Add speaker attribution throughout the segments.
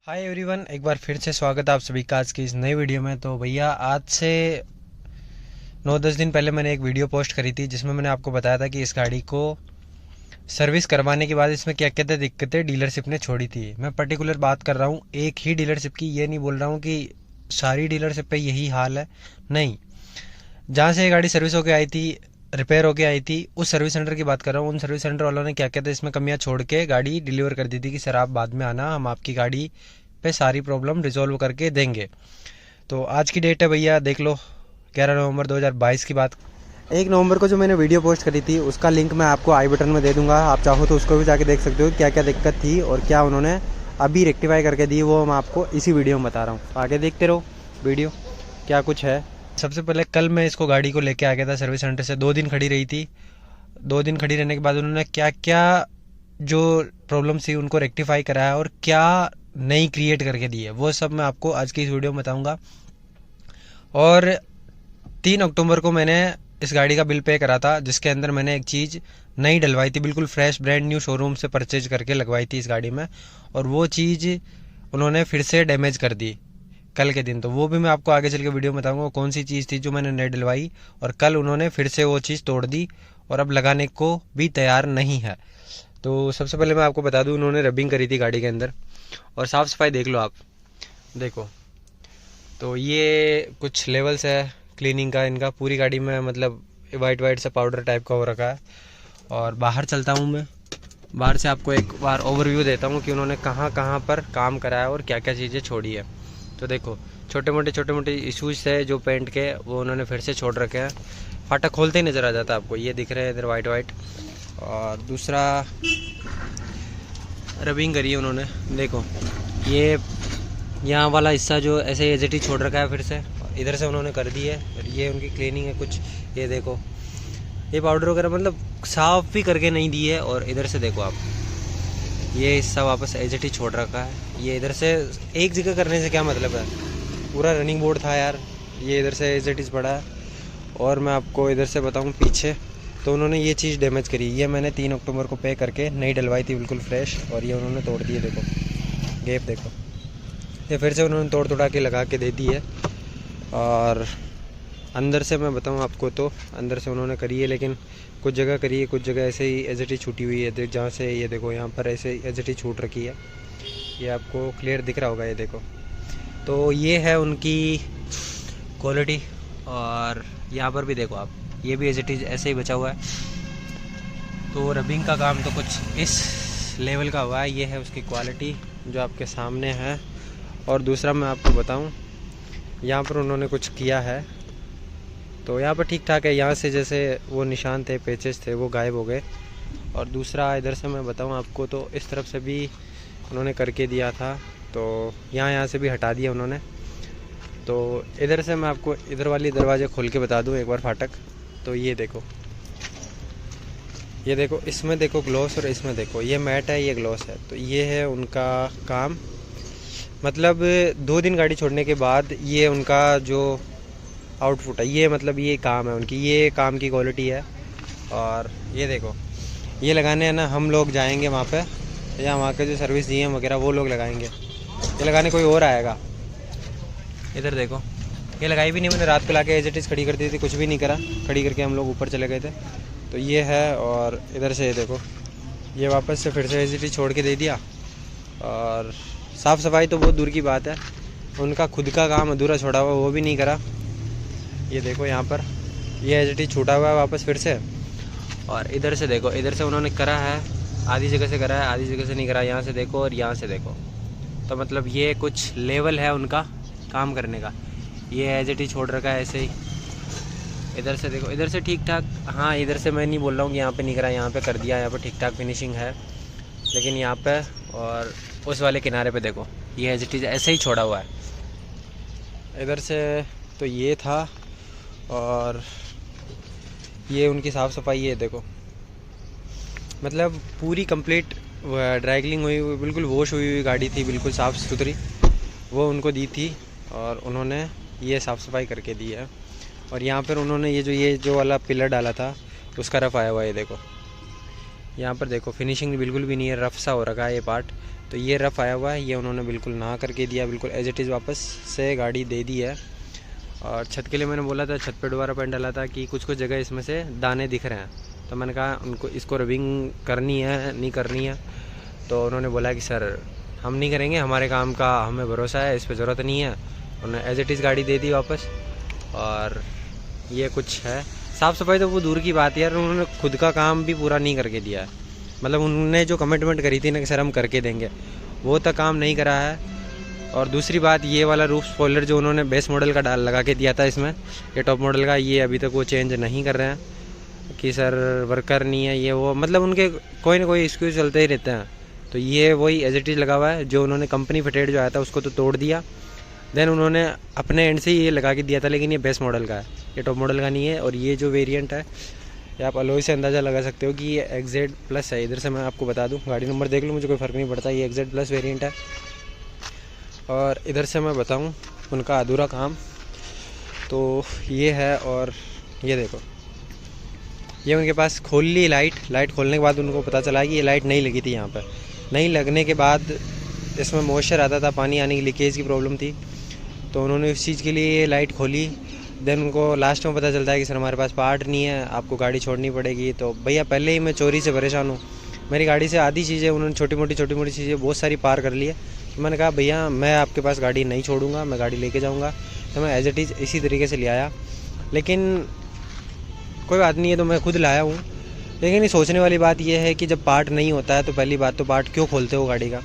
Speaker 1: Hi everyone, एक बार फिर से स्वागत है आप सभी का आज की इस नई वीडियो में। तो भैया आज से 9-10 दिन पहले मैंने एक वीडियो पोस्ट करी थी जिसमें मैंने आपको बताया था कि इस गाड़ी को सर्विस करवाने के बाद इसमें क्या क्या दिक्कतें डीलरशिप ने छोड़ी थी। मैं पर्टिकुलर बात कर रहा हूँ एक ही डीलरशिप की, ये नहीं बोल रहा हूँ कि सारी डीलरशिप पे यही हाल है, नहीं। जहाँ से ये गाड़ी सर्विस होके आई थी, रिपेयर होके आई थी, उस सर्विस सेंटर की बात कर रहा हूँ। उन सर्विस सेंटर वालों ने क्या क्या था इसमें कमियाँ छोड़ के गाड़ी डिलीवर कर दी थी कि सर आप बाद में आना, हम आपकी गाड़ी पे सारी प्रॉब्लम रिजॉल्व करके देंगे। तो आज की डेट है भैया, देख लो 11 नवंबर 2022 की बात। 1 नवंबर को जो मैंने वीडियो पोस्ट करी थी उसका लिंक मैं आपको आई बटन में दे दूंगा, आप चाहो तो उसको भी जाके देख सकते हो क्या क्या दिक्कत थी और क्या उन्होंने अभी रेक्टिफाई करके दी, वो मैं आपको इसी वीडियो में बता रहा हूँ। आगे देखते रहो वीडियो क्या कुछ है। सबसे पहले कल मैं इसको गाड़ी को लेके आ गया था सर्विस सेंटर से, 2 दिन खड़ी रही थी। 2 दिन खड़ी रहने के बाद उन्होंने क्या क्या जो प्रॉब्लम थी उनको रेक्टिफाई कराया और क्या नई क्रिएट करके दी है, वो सब मैं आपको आज की इस वीडियो में बताऊंगा। और 3 अक्टूबर को मैंने इस गाड़ी का बिल पे करा था जिसके अंदर मैंने एक चीज़ नई डलवाई थी, बिल्कुल फ्रेश ब्रांड न्यू शोरूम से परचेज करके लगवाई थी इस गाड़ी में, और वो चीज़ उन्होंने फिर से डैमेज कर दी कल के दिन। तो वो भी मैं आपको आगे चल के वीडियो में बताऊंगा कौन सी चीज़ थी जो मैंने नई डलवाई और कल उन्होंने फिर से वो चीज़ तोड़ दी और अब लगाने को भी तैयार नहीं है। तो सबसे पहले मैं आपको बता दूं, उन्होंने रबिंग करी थी गाड़ी के अंदर और साफ़ सफाई देख लो आप, देखो। तो ये कुछ लेवल्स है क्लीनिंग का इनका, पूरी गाड़ी में मतलब वाइट वाइट सा पाउडर टाइप का हो रखा है। और बाहर चलता हूँ मैं, बाहर से आपको एक बार ओवरव्यू देता हूँ कि उन्होंने कहाँ कहाँ पर काम करा है और क्या क्या चीज़ें छोड़ी है। तो देखो छोटे मोटे इशूज़ है जो पेंट के, वो उन्होंने फिर से छोड़ रखे हैं। फाटक खोलते ही नज़र आ जाता है आपको, ये दिख रहे हैं इधर वाइट वाइट। और दूसरा रबिंग करी है उन्होंने, देखो ये यहाँ वाला हिस्सा जो ऐसे एज छोड़ रखा है फिर से, इधर से उन्होंने कर दी है। ये उनकी क्लीनिंग है कुछ, ये देखो ये पाउडर वगैरह मतलब साफ भी करके नहीं दी है। और इधर से देखो आप, ये हिस्सा वापस एज छोड़ रखा है। ये इधर से एक जगह करने से क्या मतलब है, पूरा रनिंग बोर्ड था यार, ये इधर से एज पड़ा है। और मैं आपको इधर से बताऊँ पीछे, तो उन्होंने ये चीज़ डैमेज करी, ये मैंने 3 अक्टूबर को पे करके नई डलवाई थी बिल्कुल फ्रेश, और ये उन्होंने तोड़ दी है। देखो गैप देखो, ये फिर से उन्होंने तोड़ तोड़ा के लगा के दे दी है। और अंदर से मैं बताऊं आपको तो अंदर से उन्होंने करी है, लेकिन कुछ जगह करी है, कुछ जगह ऐसे ही एज छूटी हुई है। जहाँ से ये देखो यहाँ पर ऐसे एज छूट रखी है, ये आपको क्लियर दिख रहा होगा, ये देखो। तो ये है उनकी क्वालिटी। और यहाँ पर भी देखो आप, ये भी एज ऐसे ही बचा हुआ है। तो रबिंग का काम तो कुछ इस लेवल का हुआ है, ये है उसकी क्वालिटी जो आपके सामने है। और दूसरा मैं आपको बताऊं, यहाँ पर उन्होंने कुछ किया है तो यहाँ पर ठीक ठाक है। यहाँ से जैसे वो निशान थे, पेचेस थे, वो गायब हो गए। और दूसरा इधर से मैं बताऊं आपको, तो इस तरफ से भी उन्होंने करके दिया था, तो यहाँ से भी हटा दिया उन्होंने। तो इधर से मैं आपको इधर वाली दरवाज़ा खोल के बता दूँ एक बार फाटक, तो ये देखो, ये देखो, इसमें देखो ग्लॉस और इसमें देखो ये मैट है, ये ग्लॉस है। तो ये है उनका काम, मतलब 2 दिन गाड़ी छोड़ने के बाद ये उनका जो आउटपुट है, ये मतलब ये काम है उनकी, ये काम की क्वालिटी है। और ये देखो, ये लगाने है ना, हम लोग जाएंगे वहाँ पे, या वहाँ के जो सर्विस जीएम वगैरह वो लोग लगाएंगे, ये लगाने कोई और आएगा। इधर देखो, ये लगाई भी नहीं मैंने, रात को ला के एज इट इज़ खड़ी कर दी थी, कुछ भी नहीं करा, खड़ी करके हम लोग ऊपर चले गए थे। तो ये है। और इधर से ये देखो, ये वापस से फिर से एज इट इज़ छोड़ के दे दिया। और साफ़ सफाई तो बहुत दूर की बात है, उनका खुद का काम अधूरा छोड़ा हुआ वो भी नहीं करा। ये देखो यहाँ पर ये एज इट इज़ छूटा हुआ है वापस फिर से। और इधर से देखो, इधर से उन्होंने करा है, आधी जगह से करा है, आधी जगह से नहीं करा। यहाँ से देखो और यहाँ से देखो, तो मतलब ये कुछ लेवल है उनका काम करने का। ये एज इट इज़ छोड़ रखा है ऐसे ही। इधर से देखो, इधर से ठीक ठाक, हाँ इधर से मैं नहीं बोल रहा हूँ कि यहाँ पे नहीं करा, यहाँ पे कर दिया, यहाँ पे ठीक ठाक फिनिशिंग है। लेकिन यहाँ पे और उस वाले किनारे पे देखो, ये एज इट इज़ ऐसे ही छोड़ा हुआ है। इधर से तो ये था। और ये उनकी साफ़ सफाई, ये देखो, मतलब पूरी कंप्लीट ड्राई क्लीनिंग हुई हुई, बिल्कुल वॉश हुई हुई गाड़ी थी, बिल्कुल साफ़ सुथरी, वो उनको दी थी और उन्होंने ये साफ़ सफाई करके दी है। और यहाँ पर उन्होंने ये जो वाला पिलर डाला था उसका रफ़ आया हुआ है, ये देखो यहाँ पर देखो, फिनिशिंग बिल्कुल भी नहीं है, रफ सा हो रखा है ये पार्ट। तो ये रफ़ आया हुआ है, ये उन्होंने बिल्कुल ना करके दिया, बिल्कुल एज इट इज़ वापस से गाड़ी दे दी है। और छत के लिए मैंने बोला था, छत पे दोबारा पेंट डाला था कि कुछ कुछ जगह इसमें से दाने दिख रहे हैं, तो मैंने कहा उनको इसको रबिंग करनी है नहीं करनी है। तो उन्होंने बोला कि सर हम नहीं करेंगे, हमारे काम का हमें भरोसा है, इस पर ज़रूरत नहीं है। उन्होंने एज इट इज़ गाड़ी दे दी वापस। और ये कुछ है, साफ़ सफाई तो वो दूर की बात है यार, उन्होंने खुद का काम भी पूरा नहीं करके दिया है। मतलब उन्होंने जो कमिटमेंट करी थी ना कि सर हम करके देंगे, वो तक काम नहीं करा है। और दूसरी बात, ये वाला रूफ स्पॉइलर जो उन्होंने बेस मॉडल का लगा के दिया था इसमें, ये टॉप मॉडल का, ये अभी तक वो चेंज नहीं कर रहे हैं कि सर वर्कर नहीं है ये वो, मतलब उनके कोई ना कोई एक्सक्यूज़ चलते ही रहते हैं। तो ये वही एज इट इज़ लगा हुआ है, जो उन्होंने कंपनी फिटेड जो आया था उसको तो तोड़ दिया, देन उन्होंने अपने एंड से ही ये लगा के दिया था, लेकिन ये बेस मॉडल का है, ये टॉप मॉडल का नहीं है। और ये जो वेरिएंट है, ये आप अलॉय से अंदाज़ा लगा सकते हो कि ये XZ+ है। इधर से मैं आपको बता दूं, गाड़ी नंबर देख लो, मुझे कोई फ़र्क नहीं पड़ता, ये XZ+ वेरिएंट है। और इधर से मैं बताऊं उनका अधूरा काम, तो ये है। और ये देखो, ये उनके पास खोल ली लाइट खोलने के बाद उनको पता चला कि ये लाइट नहीं लगी थी यहाँ पर। नहीं लगने के बाद इसमें मॉइस्चर आता था, पानी आने की लीकेज की प्रॉब्लम थी, तो उन्होंने उस चीज़ के लिए ये लाइट खोली। देन उनको लास्ट में पता चलता है कि सर हमारे पास पार्ट नहीं है, आपको गाड़ी छोड़नी पड़ेगी। तो भैया पहले ही मैं चोरी से परेशान हूँ, मेरी गाड़ी से आधी चीज़ें उन्होंने छोटी मोटी चीज़ें बहुत सारी पार कर ली है। तो मैंने कहा भैया मैं आपके पास गाड़ी नहीं छोड़ूंगा, मैं गाड़ी लेके जाऊँगा। तो मैं एज इट इज़ इसी तरीके से ले आया, लेकिन कोई बात नहीं है, तो मैं खुद लाया हूँ। लेकिन ये सोचने वाली बात यह है कि जब पार्ट नहीं होता है तो पहली बात तो पार्ट क्यों खोलते हो गाड़ी का,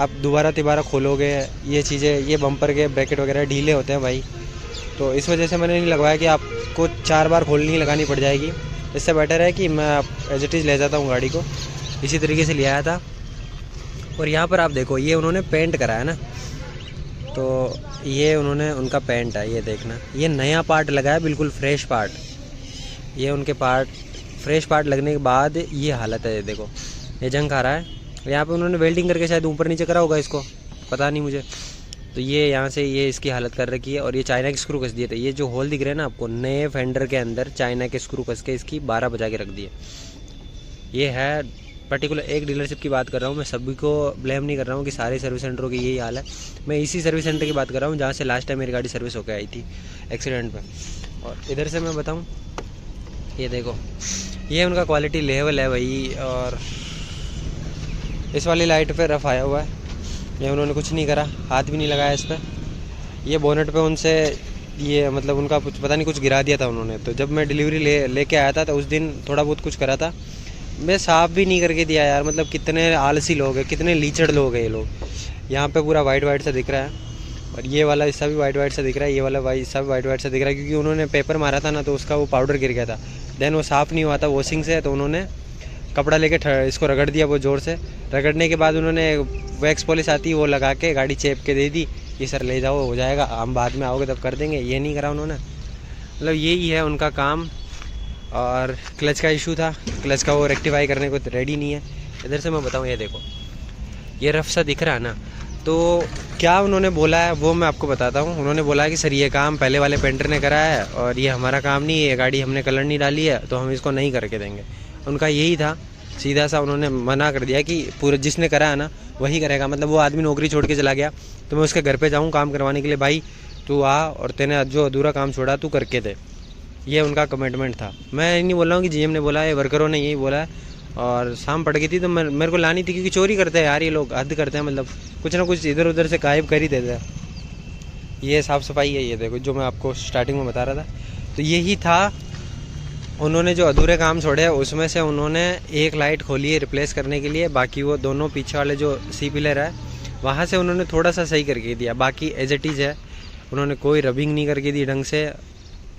Speaker 1: आप दोबारा तिबारा खोलोगे ये चीज़ें, ये बम्पर के ब्रैकेट वगैरह ढीले होते हैं भाई। तो इस वजह से मैंने नहीं लगवाया कि आपको 4 बार खोलनी लगानी पड़ जाएगी। इससे बेटर है कि मैं एज इट इज़ ले जाता हूँ गाड़ी को, इसी तरीके से ले आया था। और यहाँ पर आप देखो, ये उन्होंने पेंट करा है ना, तो ये उन्होंने उनका पेंट है, ये देखना, ये नया पार्ट लगा है, बिल्कुल फ्रेश पार्ट। ये उनके फ्रेश पार्ट लगने के बाद ये हालत है, ये देखो ये जंग खा रहा है। यहाँ पे उन्होंने वेल्डिंग करके शायद ऊपर नीचे करा होगा इसको, पता नहीं मुझे। तो ये यहाँ से ये इसकी हालत कर रखी है। और ये चाइना के स्क्रू कस दिए थे, ये जो होल दिख रहे हैं ना आपको, नए फेंडर के अंदर चाइना के स्क्रू कस के इसकी 12 बजा के रख दिए। ये है पर्टिकुलर एक डीलरशिप की बात कर रहा हूँ, मैं सभी को ब्लेम नहीं कर रहा हूँ कि सारे सर्विस सेंटरों की यही हाल है। मैं इसी सर्विस सेंटर की बात कर रहा हूँ जहाँ से लास्ट टाइम मेरी गाड़ी सर्विस होकर आई थी एक्सीडेंट में। और इधर से मैं बताऊँ, ये देखो ये उनका क्वालिटी लेवल है भाई। और इस वाली लाइट पे रफ़ आया हुआ है, ये उन्होंने कुछ नहीं करा, हाथ भी नहीं लगाया इस पर। ये बोनेट पे उनसे ये मतलब उनका कुछ पता नहीं, कुछ गिरा दिया था उन्होंने। तो जब मैं डिलीवरी लेके आया था तो उस दिन थोड़ा बहुत कुछ करा था, मैं साफ़ भी नहीं करके दिया यार। मतलब कितने आलसी लोग हैं, कितने लीचड़ लोग हैं ये लोग। यहाँ पे पूरा वाइट सा दिख रहा है, और ये वाला हिस्सा भी वाइट सा दिख रहा है, ये वाला हिस्सा भी वाइट सा दिख रहा है, क्योंकि उन्होंने पेपर मारा था ना, तो उसका वो पाउडर गिर गया था। देन वो साफ़ नहीं हुआ था वॉशिंग से, तो उन्होंने कपड़ा लेके इसको रगड़ दिया, वो ज़ोर से रगड़ने के बाद उन्होंने वैक्स पॉलिश आती है वो लगा के गाड़ी चेप के दे दी कि सर ले जाओ, हो जाएगा, हम बाद में आओगे तब कर देंगे। ये नहीं करा उन्होंने, मतलब यही है उनका काम। और क्लच का इशू था, क्लच का वो रेक्टिफाई करने को रेडी नहीं है। इधर से मैं बताऊँ, ये देखो ये रफ सा दिख रहा है ना, तो क्या उन्होंने बोला है वो मैं आपको बताता हूँ। उन्होंने बोला है कि सर ये काम पहले वाले पेंटर ने करा है और ये हमारा काम नहीं है, ये गाड़ी हमने कलर नहीं डाली है तो हम इसको नहीं करके देंगे। उनका यही था, सीधा सा उन्होंने मना कर दिया कि पूरे जिसने करा है ना वही करेगा। मतलब वो आदमी नौकरी छोड़ के चला गया तो मैं उसके घर पे जाऊँ काम करवाने के लिए, भाई तू आ और तेने जो अधूरा काम छोड़ा तू करके दे, ये उनका कमिटमेंट था। मैं नहीं बोल रहा हूँ कि जीएम ने बोला है, वर्करों ने यही बोला है। और शाम पड़ गई थी तो मेरे को लानी थी, क्योंकि चोरी करते हैं यार ये लोग, हद करते हैं, मतलब कुछ ना कुछ इधर उधर से गायब कर ही देते हैं। ये साफ़ सफाई है, ये देखो जो मैं आपको स्टार्टिंग में बता रहा था। तो यही था, उन्होंने जो अधूरे काम छोड़े उसमें से उन्होंने एक लाइट खोली है रिप्लेस करने के लिए, बाकी वो दोनों पीछे वाले जो सी पिलर है वहाँ से उन्होंने थोड़ा सा सही करके दिया, बाकी एज इट इज़ है। उन्होंने कोई रबिंग नहीं करके दी ढंग से,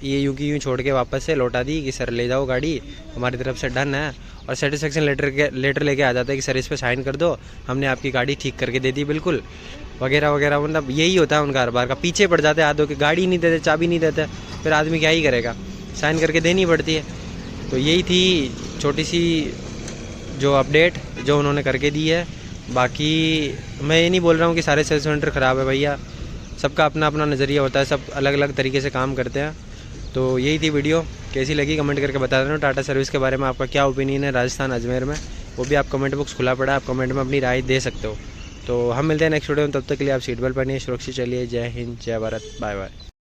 Speaker 1: ये यूं की यूँ छोड़ के वापस से लौटा दी कि सर ले जाओ गाड़ी, हमारी तरफ से डन है। और सेटिस्फेक्शन लेटर लेके आ जाता है कि सर इस पर साइन कर दो, हमने आपकी गाड़ी ठीक करके दे दी बिल्कुल, वगैरह वगैरह। मतलब यही होता है उनका हर बार का। पीछे पड़ जाते हैं आदमी की, गाड़ी नहीं देते, चाबी नहीं देते, फिर आदमी क्या ही करेगा, साइन करके देनी पड़ती है। तो यही थी छोटी सी जो अपडेट जो उन्होंने करके दी है। बाकी मैं ये नहीं बोल रहा हूँ कि सारे सर्विस सेंटर ख़राब है भैया, सबका अपना अपना नज़रिया होता है, सब अलग अलग तरीके से काम करते हैं। तो यही थी वीडियो, कैसी लगी कमेंट करके बता देना। टाटा सर्विस के बारे में आपका क्या ओपिनियन है राजस्थान अजमेर में, वो भी आप कमेंट बॉक्स खुला पड़ा है, आप कमेंट में अपनी राय दे सकते हो। तो हम मिलते हैं नेक्स्ट वीडियो में, तब तक के लिए आप सीट बेल्ट पहनिए, सुरक्षित चलिए। जय हिंद, जय भारत, बाय बाय।